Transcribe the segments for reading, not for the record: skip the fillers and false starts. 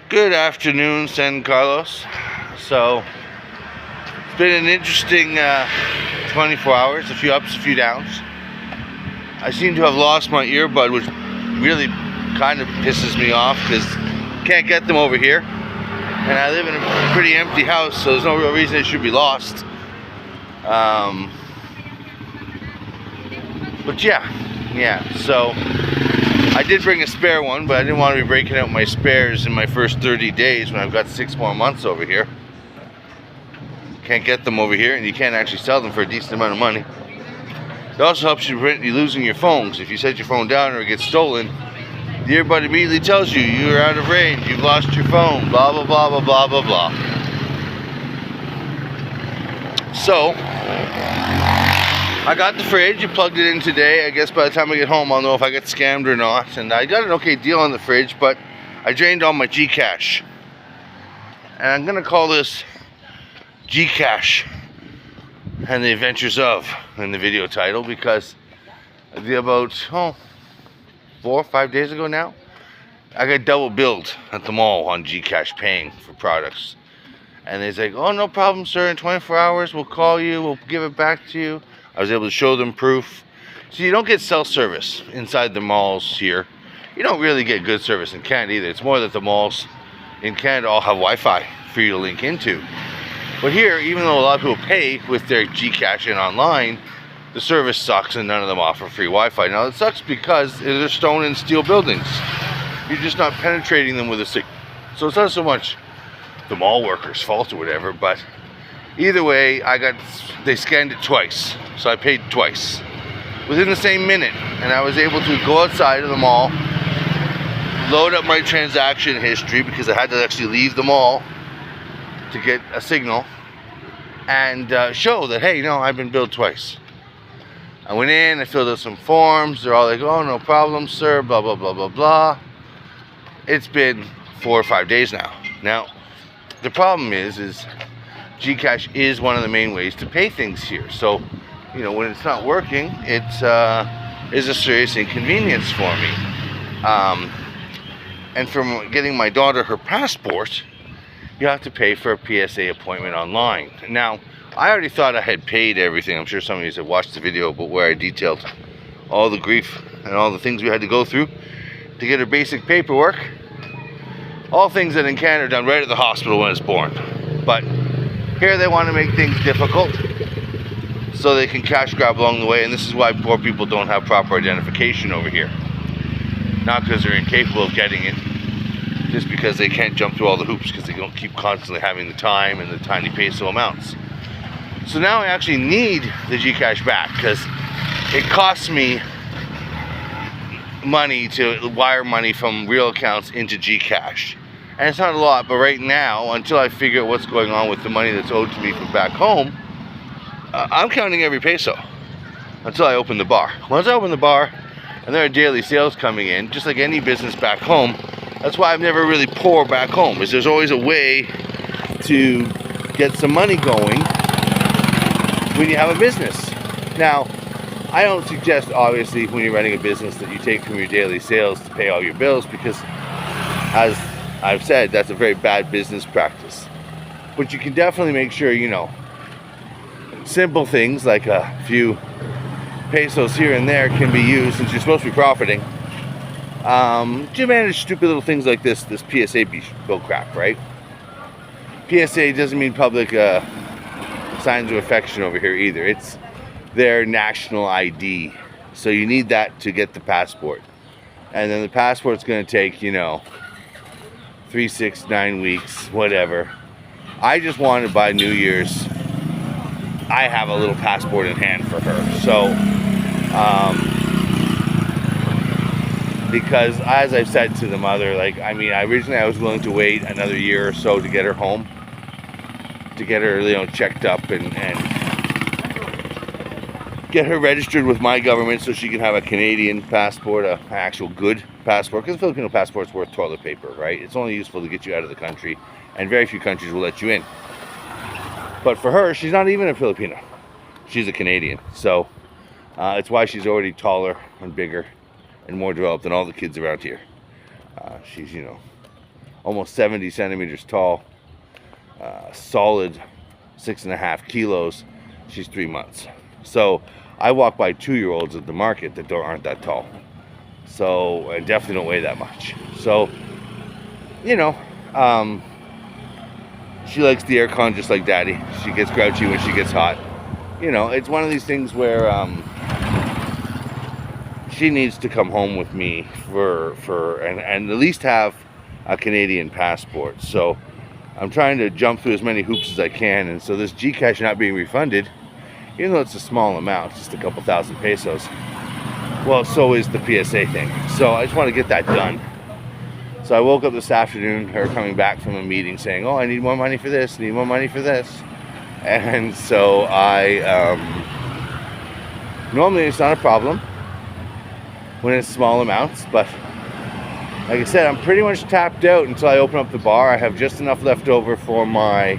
Good afternoon, San Carlos. So, it's been an interesting 24 hours, a few ups, a few downs. I seem to have lost my earbud, which really kind of pisses me off because can't get them over here. And I live in a pretty empty house, so there's no real reason it should be lost. But yeah, so I did bring a spare one, but I didn't want to be breaking out my spares in my first 30 days when I've got 6 more months over here. Can't get them over here, and you can't actually sell them for a decent amount of money. It also helps you prevent you losing your phones. If you set your phone down or it gets stolen, the earbud immediately tells you you're out of range, you've lost your phone, blah blah blah blah blah blah blah. So I got the fridge, I plugged it in today. I guess by the time I get home I'll know if I get scammed or not. And I got an okay deal on the fridge, but I drained all my Gcash. And I'm gonna call this Gcash and the Adventures of in the video title, because about 4 or 5 days ago now, I got double billed at the mall on Gcash paying for products. And they're like, oh, no problem, sir, in 24 hours we'll call you, we'll give it back to you. I was able to show them proof. So you don't get self-service inside the malls here. You don't really get good service in Canada either. It's more that the malls in Canada all have Wi-Fi for you to link into. But here, even though a lot of people pay with their Gcash and online, the service sucks and none of them offer free Wi-Fi. Now, it sucks because they're stone and steel buildings. You're just not penetrating them with a stick. So it's not so much the mall workers' fault or whatever, but either way, they scanned it twice. So I paid twice within the same minute. And I was able to go outside of the mall, load up my transaction history because I had to actually leave the mall to get a signal, and show that, hey, no, I've been billed twice. I went in, I filled out some forms. They're all like, oh, no problem, sir, blah, blah, blah, blah, blah. It's been 4 or 5 days now. Now, the problem is Gcash is one of the main ways to pay things here. So, you know, when it's not working, it is a serious inconvenience for me. And from getting my daughter her passport, you have to pay for a PSA appointment online. Now, I already thought I had paid everything. I'm sure some of you have watched the video, but where I detailed all the grief and all the things we had to go through to get her basic paperwork. All things that in Canada are done right at the hospital when it's born. But here they want to make things difficult so they can cash grab along the way, and this is why poor people don't have proper identification over here. Not because they're incapable of getting it, just because they can't jump through all the hoops because they don't keep constantly having the time and the tiny peso amounts. So now I actually need the Gcash back because it costs me money to wire money from real accounts into Gcash. And it's not a lot, but right now, until I figure out what's going on with the money that's owed to me from back home, I'm counting every peso until I open the bar. Once I open the bar and there are daily sales coming in, just like any business back home, that's why I've never really poor back home, is there's always a way to get some money going when you have a business. Now, I don't suggest, obviously, when you're running a business that you take from your daily sales to pay all your bills, because, as I've said, that's a very bad business practice. But you can definitely make sure, you know, simple things like a few pesos here and there can be used, since you're supposed to be profiting, to manage stupid little things like this PSA bill crap, right? PSA doesn't mean public signs of affection over here either. It's their national ID. So you need that to get the passport. And then the passport's going to take, you know, 3, 6, 9 weeks, whatever. I just wanted by New Year's, I have a little passport in hand for her. So, because as I've said to the mother, like, I mean, originally I was willing to wait another year or so to get her home, to get her, you know, checked up and get her registered with my government so she can have a Canadian passport, an actual good passport, because the Filipino passport's worth toilet paper, right? It's only useful to get you out of the country, and very few countries will let you in. But for her, she's not even a Filipino. She's a Canadian. So it's why she's already taller and bigger and more developed than all the kids around here. She's, you know, almost 70 centimeters tall, solid 6.5 kilos. She's 3 months. So I walk by 2-year-olds at the market that aren't that tall. So I definitely don't weigh that much. So, you know, she likes the aircon just like Daddy. She gets grouchy when she gets hot. You know, it's one of these things where she needs to come home with me and at least have a Canadian passport. So I'm trying to jump through as many hoops as I can, and so this Gcash not being refunded, even though it's a small amount, just a couple thousand pesos, well, so is the PSA thing. So I just want to get that done. So I woke up this afternoon, her coming back from a meeting saying, oh, I need more money for this, need more money for this. And so normally it's not a problem when it's small amounts, but like I said, I'm pretty much tapped out until I open up the bar. I have just enough left over for my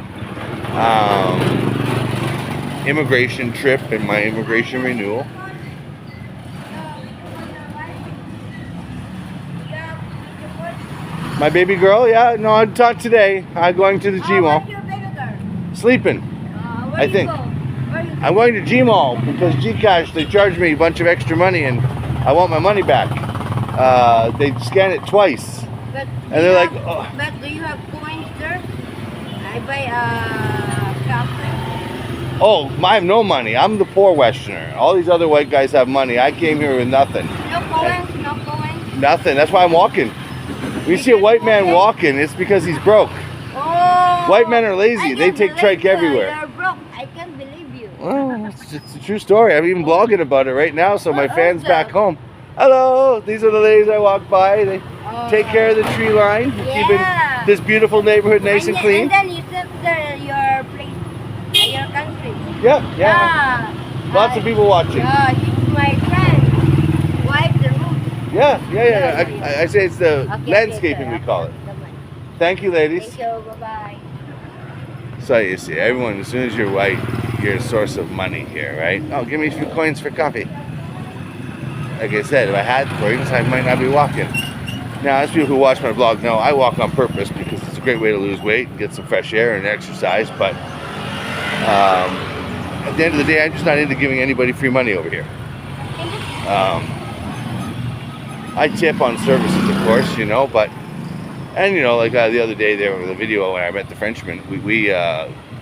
immigration trip and my immigration renewal. My baby girl, yeah, no, not today. I'm going to the G Mall. Where's your baby girl? Sleeping, Where I you think. go? Where you go? I'm going to G Mall because Gcash, they charged me a bunch of extra money and I want my money back. They scan it twice. But And they're like, oh. But do you have coins there? I buy something. Oh, I have no money. I'm the poor Westerner. All these other white guys have money. I came here with nothing. No coins, no coins. Nothing. That's why I'm walking. When you see a white man walking, it's because he's broke. Oh, White men are lazy. I They can't take trike believe everywhere. You're broke. I can't believe you. Well, it's a true story. I'm even blogging about it right now, so my fans back home. Hello, these are the ladies I walk by. They take care of the tree line, keeping this beautiful neighborhood nice and clean. And then you took your place, your country. Yeah. Lots of people watching. Yeah, she's my friend. Wipe the roof. Yeah. I say it's the landscaping, we call it. Thank you, ladies. Thank you. Bye-bye. So you see, everyone, as soon as you're white, you're a source of money here, right? Oh, give me a few coins for coffee. Like I said, if I had coins, I might not be walking. Now, as people who watch my blog know, I walk on purpose because it's a great way to lose weight and get some fresh air and exercise. But at the end of the day, I'm just not into giving anybody free money over here. I tip on services, of course, you know, but, and you know, like the other day there with the video when I met the Frenchman, we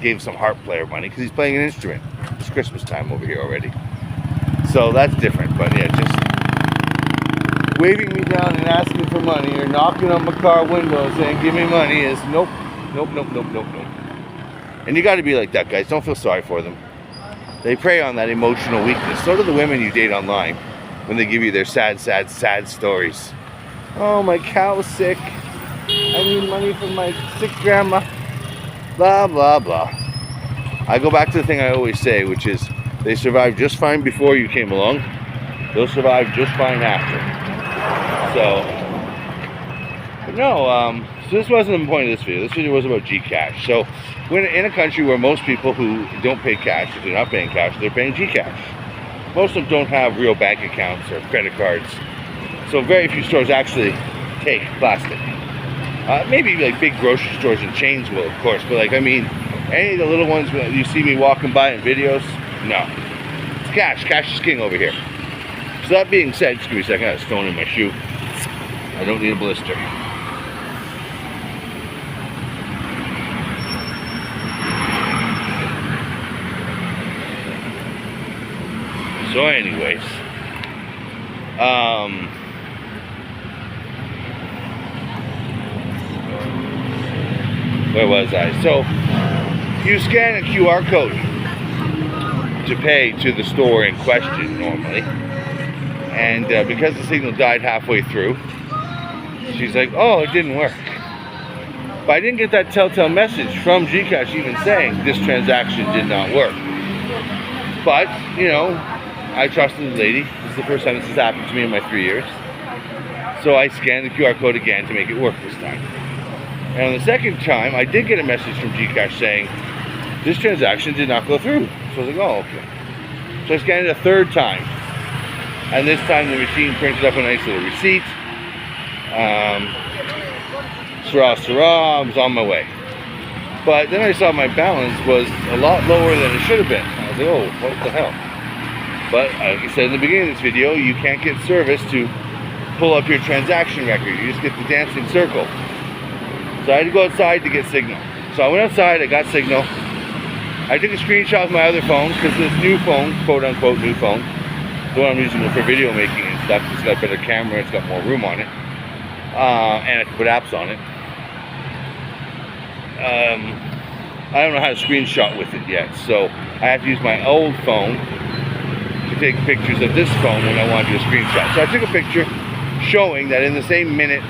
gave some harp player money because he's playing an instrument. It's Christmas time over here already. So that's different, but yeah, just waving me down and asking for money or knocking on my car window saying give me money is nope. And you got to be like that, guys. Don't feel sorry for them. They prey on that emotional weakness. So do the women you date online when they give you their sad stories. Oh, my cow's sick. I need money from my sick grandma. Blah, blah, blah. I go back to the thing I always say, which is they survived just fine before you came along. They'll survive just fine after. So, but no, so this wasn't the point of this video. This video was about Gcash. So, when in a country where most people who don't pay cash, if they're not paying cash, they're paying Gcash. Most of them don't have real bank accounts or credit cards. So very few stores actually take plastic. Maybe like big grocery stores and chains will, of course. But like, I mean, any of the little ones you see me walking by in videos, no. It's cash. Cash is king over here. So that being said, just give me a second. I have a stone in my shoe. I don't need a blister. So anyways, where was I? So you scan a QR code to pay to the store in question normally, and because the signal died halfway through, she's like, oh, it didn't work. But I didn't get that telltale message from Gcash even saying this transaction did not work. But, you know, I trusted the lady. This is the first time this has happened to me in my 3 years. So I scanned the QR code again to make it work this time. And on the second time, I did get a message from Gcash saying, this transaction did not go through. So I was like, oh, okay. So I scanned it a third time. And this time the machine printed up a nice little receipt. Sarah, I was on my way. But then I saw my balance was a lot lower than it should have been. I was like, oh, what the hell? But like I said in the beginning of this video, you can't get service to pull up your transaction record. You just get the dancing circle. So I had to go outside to get signal. So I went outside, I got signal. I took a screenshot of my other phone, because this new phone, quote unquote new phone, the one I'm using for video making and stuff, it's got a better camera, it's got more room on it. And I can put apps on it. I don't know how to screenshot with it yet, so I have to use my old phone to take pictures of this phone when I want to do a screenshot. So I took a picture showing that in the same minute,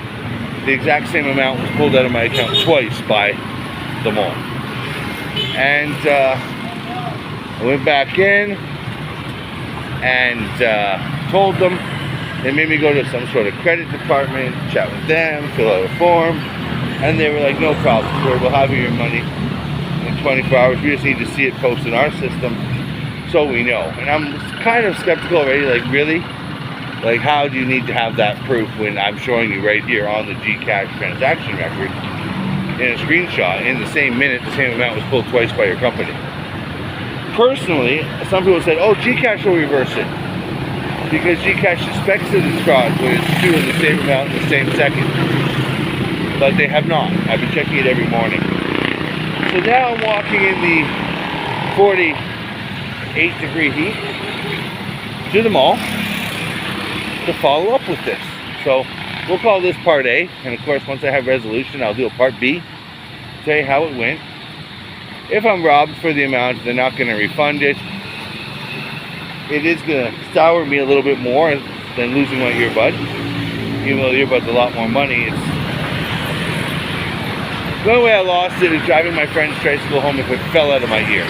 the exact same amount was pulled out of my account twice by the mall. And I went back in and told them. They made me go to some sort of credit department, chat with them, fill out a form, and they were like, no problem, sir, we'll have your money in 24 hours. We just need to see it posted in our system so we know. And I'm kind of skeptical already, like, really? Like, how do you need to have that proof when I'm showing you right here on the Gcash transaction record in a screenshot, in the same minute, the same amount was pulled twice by your company? Personally, some people said, oh, Gcash will reverse it, because Gcash suspects that it's fraud when it's due in the same amount in the same second. But they have not. I've been checking it every morning. So now I'm walking in the 48-degree heat to the mall to follow up with this. So we'll call this part A, and of course once I have resolution I'll do a part B, say how it went. If I'm robbed for the amount, they're not going to refund it. It is going to sour me a little bit more than losing my earbud. Even though the earbud's a lot more money, the only way I lost it is driving my friend's tricycle home if it fell out of my ear.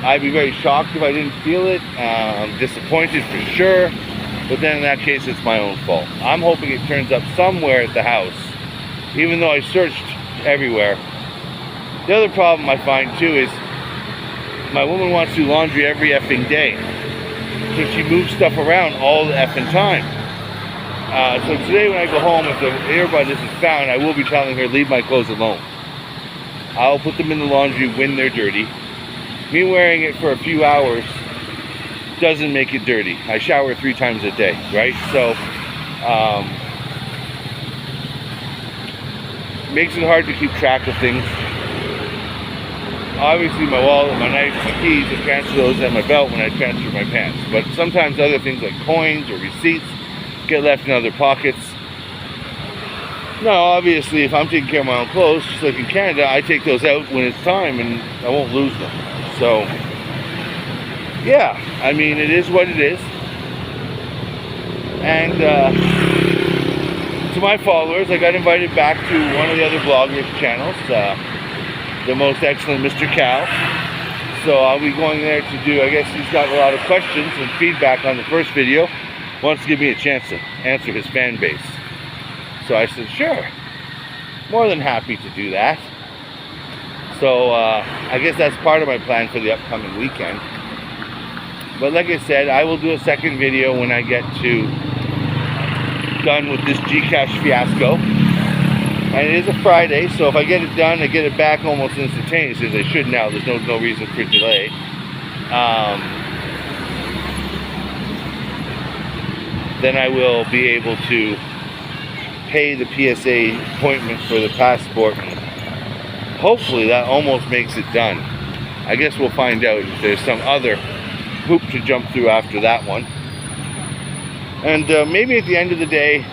I'd be very shocked if I didn't feel it. I'm disappointed for sure, but then in that case it's my own fault. I'm hoping it turns up somewhere at the house, even though I searched everywhere. The other problem I find too is my woman wants to do laundry every effing day, so she moves stuff around all the effing time. So today when I go home, if the earbud isn't found, I will be telling her, leave my clothes alone. I'll put them in the laundry when they're dirty. Me wearing it for a few hours doesn't make it dirty. I shower 3 times a day, right? So, makes it hard to keep track of things. Obviously my wallet, my knife, my keys, I transfer those at my belt when I transfer my pants. But sometimes other things like coins or receipts get left in other pockets. Now, obviously, if I'm taking care of my own clothes, just like in Canada, I take those out when it's time and I won't lose them. So, yeah, I mean, it is what it is. And to my followers, I got invited back to one of the other bloggers' channels, the most excellent Mr. Cal. So I'll be going there to do, I guess he's got a lot of questions and feedback on the first video. Wants to give me a chance to answer his fan base. So I said, sure, more than happy to do that. So I guess that's part of my plan for the upcoming weekend. But like I said, I will do a second video when I get done with this Gcash fiasco. And it is a Friday, so if I get it done, I get it back almost instantaneously, as I should now. There's no reason for delay. Then I will be able to pay the PSA appointment for the passport. Hopefully that almost makes it done. I guess we'll find out if there's some other hoop to jump through after that one. And maybe at the end of the day,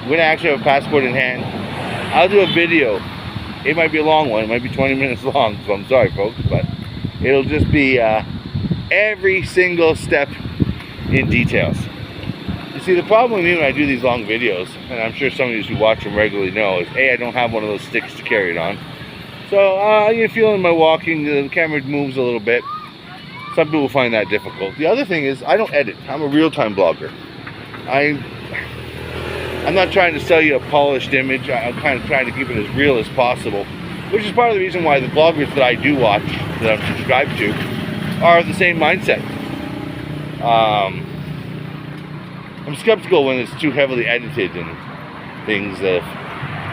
when I actually have a passport in hand, I'll do a video. It might be a long one, it might be 20 minutes long, so I'm sorry folks, but it'll just be every single step in details. You see, the problem with me when I do these long videos, and I'm sure some of you who watch them regularly know, is A, I don't have one of those sticks to carry it on. So you feel in my walking, the camera moves a little bit. Some people find that difficult. The other thing is, I don't edit. I'm a real-time blogger. I'm not trying to sell you a polished image. I'm kind of trying to keep it as real as possible, which is part of the reason why the bloggers that I do watch, that I'm subscribed to, are the same mindset. I'm skeptical when it's too heavily edited and things of,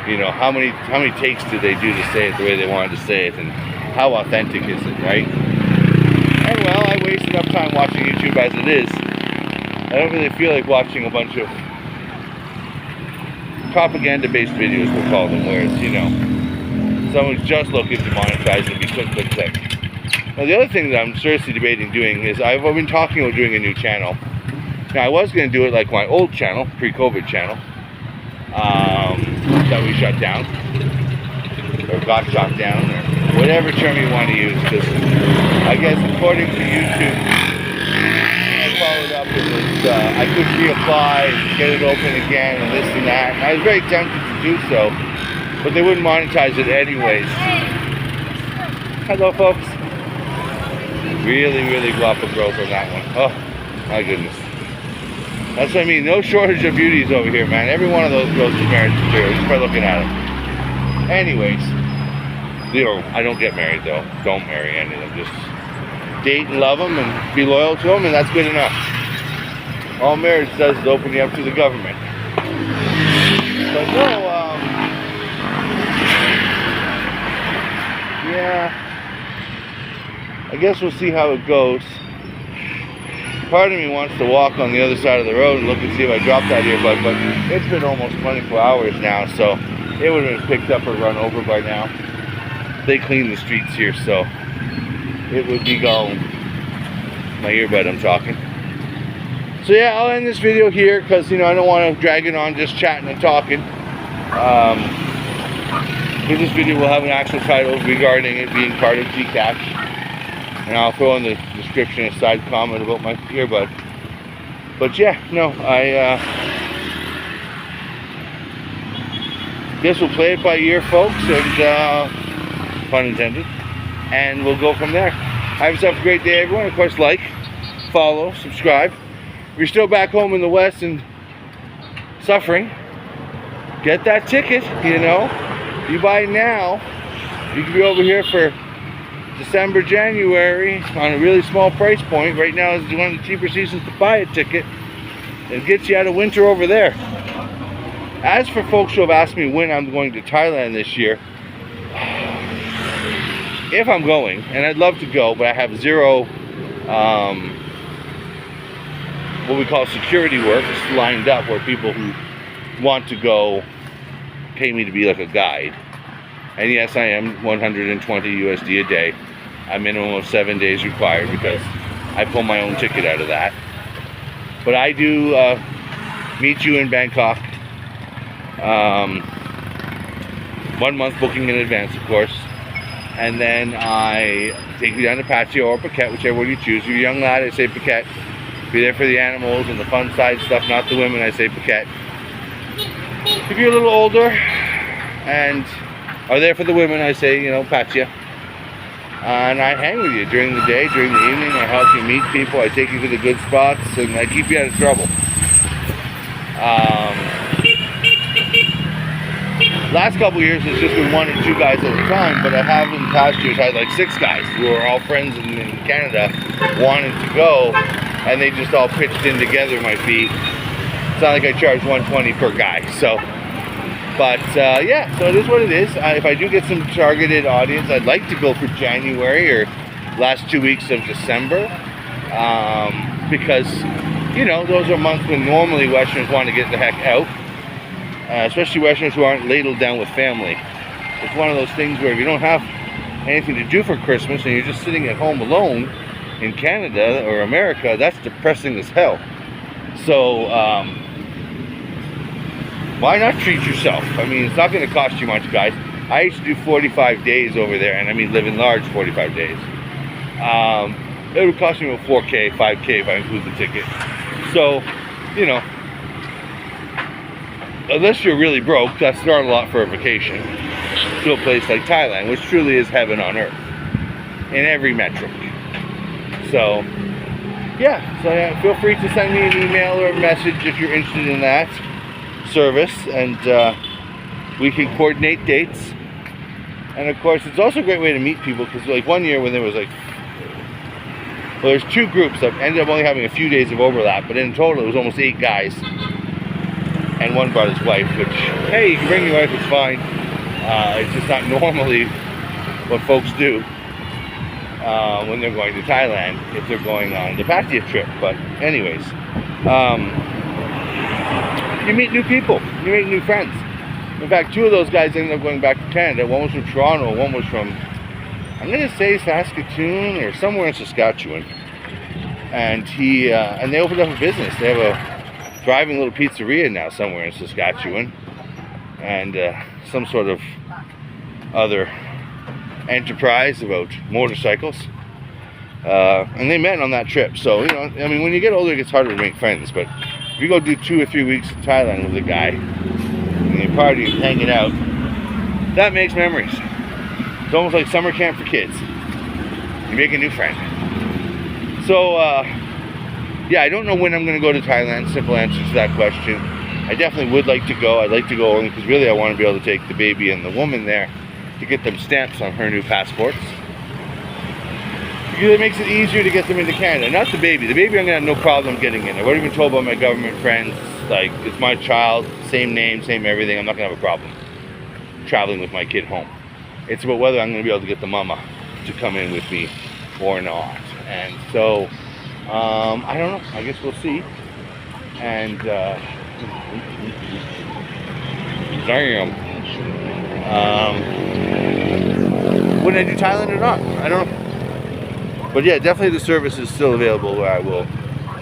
you know, how many takes did they do to say it the way they wanted to say it, and how authentic is it, right? And well, I waste enough time watching YouTube as it is. I don't really feel like watching a bunch of propaganda-based videos, we'll call them, where it's, you know, someone's just looking to monetize and be quick. Now, the other thing that I'm seriously debating doing is I've been talking about doing a new channel. Now, I was going to do it like my old channel, pre-COVID channel, that we shut down, or got shut down, or whatever term you want to use, because I guess according to YouTube, I followed up, it was, I could reapply and get it open again and this and that, and I was very tempted to do so, but they wouldn't monetize it anyways. Hello, folks. Really guapo growth on that one. Oh, my goodness. That's what I mean. No shortage of beauties over here, man. Every one of those girls is married to Jerry, just by looking at them. Anyways, you know, I don't get married, though. Don't marry any of them. Just date and love them and be loyal to them, and that's good enough. All marriage does is open you up to the government. But no, yeah, I guess we'll see how it goes. Part of me wants to walk on the other side of the road and look and see if I dropped that earbud, but it's been almost 24 hours now, so it would have been picked up or run over by now. They clean the streets here, so it would be gone. My earbud, I'm talking. So yeah, I'll end this video here because, you know, I don't want to drag it on just chatting and talking. This video will have an actual title regarding it being part of Gcash. And I'll throw in the description a side comment about my earbud. But yeah, no, I guess we'll play it by ear, folks, and pun intended. And we'll go from there. Have yourself a great day, everyone. Of course, like, follow, subscribe. If you're still back home in the West and suffering, get that ticket, you know. You buy it now, you can be over here for December, January on a really small price point. Right now is one of the cheaper seasons to buy a ticket. It gets you out of winter over there. As for folks who have asked me when I'm going to Thailand this year, if I'm going, and I'd love to go, but I have zero what we call security works lined up, where people who want to go pay me to be like a guide. And yes, I am 120 USD a day. A minimum of 7 days required because I pull my own ticket out of that. But I do meet you in Bangkok. 1 month booking in advance, of course. And then I take you down to Pattaya or Phuket, whichever one you choose. If you're a young lad, I say Phuket. Be there for the animals and the fun side stuff, not the women, I say Phuket. If you're a little older and are there for the women, I say, you know, Pattaya. And I hang with you during the day, during the evening. I help you meet people. I take you to the good spots, and I keep you out of trouble. Last couple years, it's just been 1 or 2 guys at a time, but I have in past years had like 6 guys who are all friends in Canada, wanted to go, and they just all pitched in together my fee. It's not like I charge $120 per guy, so. But yeah, so it is what it is. If I do get some targeted audience, I'd like to go for January or last 2 weeks of December, because, you know, those are months when normally Westerners want to get the heck out, especially Westerners who aren't ladled down with family. It's one of those things where if you don't have anything to do for Christmas and you're just sitting at home alone in Canada or America, that's depressing as hell. So, why not treat yourself? I mean, it's not going to cost you much, guys. I used to do 45 days over there, and I mean live in large 45 days. It would cost me about 4K, 5K if I include the ticket. So, you know, unless you're really broke, that's not a lot for a vacation to a place like Thailand, which truly is heaven on earth in every metric. So, yeah, so yeah, feel free to send me an email or a message if you're interested in that service, and we can coordinate dates. And of course, it's also a great way to meet people, because like one year when there was like Well, there's two groups that ended up only having a few days of overlap, but in total it was almost 8 guys. And one brought his wife, which, hey, you can bring your wife, it's fine. It's just not normally what folks do when they're going to Thailand, if they're going on the Pattaya trip. But anyways, you meet new people, you meet new friends. In fact, 2 of those guys ended up going back to Canada. One was from Toronto, one was from, I'm going to say Saskatoon or somewhere in Saskatchewan. And and they opened up a business. They have a thriving little pizzeria now somewhere in Saskatchewan, and some sort of other enterprise about motorcycles. And they met on that trip. So, you know, I mean, when you get older, it gets harder to make friends. But if you go do 2 or 3 weeks in Thailand with a guy, and you're partying, hanging out, that makes memories. It's almost like summer camp for kids. You make a new friend. So, yeah, I don't know when I'm going to go to Thailand. Simple answer to that question. I definitely would like to go. I'd like to go only because really I want to be able to take the baby and the woman there to get them stamps on her new passports. Because it makes it easier to get them into Canada. Not the baby. The baby I'm going to have no problem getting in. I've already been told by my government friends, like, it's my child, same name, same everything. I'm not going to have a problem traveling with my kid home. It's about whether I'm going to be able to get the mama to come in with me or not. And so, I don't know. I guess we'll see. And, would I do Thailand or not? I don't know. But yeah, definitely the service is still available where I will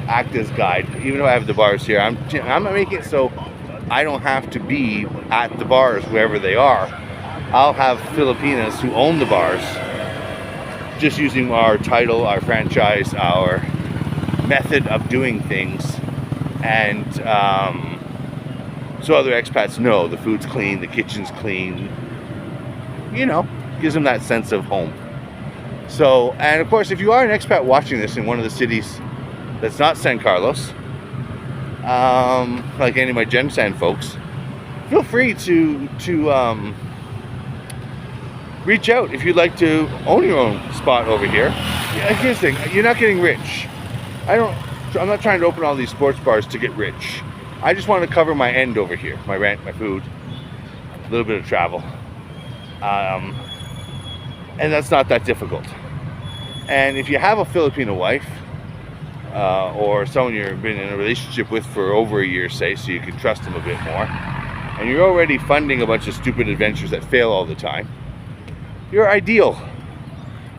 act as guide. Even though I have the bars here, I'm making it so I don't have to be at the bars wherever they are. I'll have Filipinas who own the bars, just using our title, our franchise, our method of doing things, and so other expats know the food's clean, the kitchen's clean, you know, gives them that sense of home. So, and of course, if you are an expat watching this in one of the cities that's not San Carlos, like any of my Gensan folks, feel free to reach out if you'd like to own your own spot over here. Yeah, here's the thing, you're not getting rich. I'm not trying to open all these sports bars to get rich. I just want to cover my end over here, my rent, my food, a little bit of travel. And that's not that difficult. And if you have a Filipino wife, or someone you've been in a relationship with for over a year, say, so you can trust them a bit more, and you're already funding a bunch of stupid adventures that fail all the time, you're ideal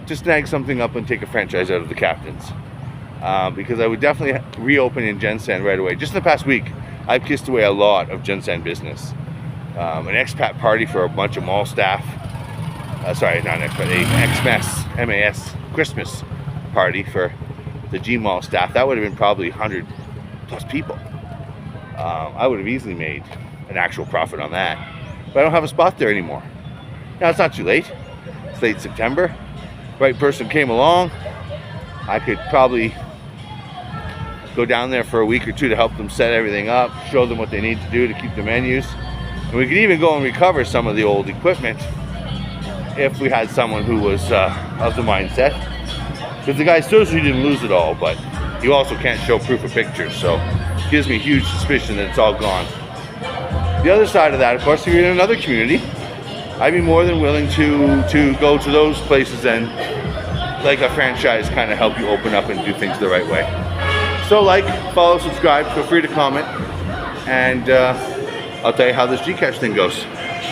to snag something up and take a franchise out of the captains. Because I would definitely reopen in Gensan right away. Just in the past week, I've kissed away a lot of Gensan business. An expat party for a bunch of mall staff. Sorry, not an expat, a MAS Christmas party for the G Mall staff. That would have been probably 100 plus people. I would have easily made an actual profit on that. But I don't have a spot there anymore. Now, it's not too late. It's late September. Right person came along. I could probably go down there for a week or 2 to help them set everything up, show them what they need to do to keep the menus. And we could even go and recover some of the old equipment if we had someone who was of the mindset. Because the guy says he didn't lose it all, but you also can't show proof of pictures, so it gives me huge suspicion that it's all gone. The other side of that, of course, if you're in another community, I'd be more than willing to go to those places and, like a franchise, kind of help you open up and do things the right way. So like, follow, subscribe, feel free to comment, and I'll tell you how this Gcash thing goes.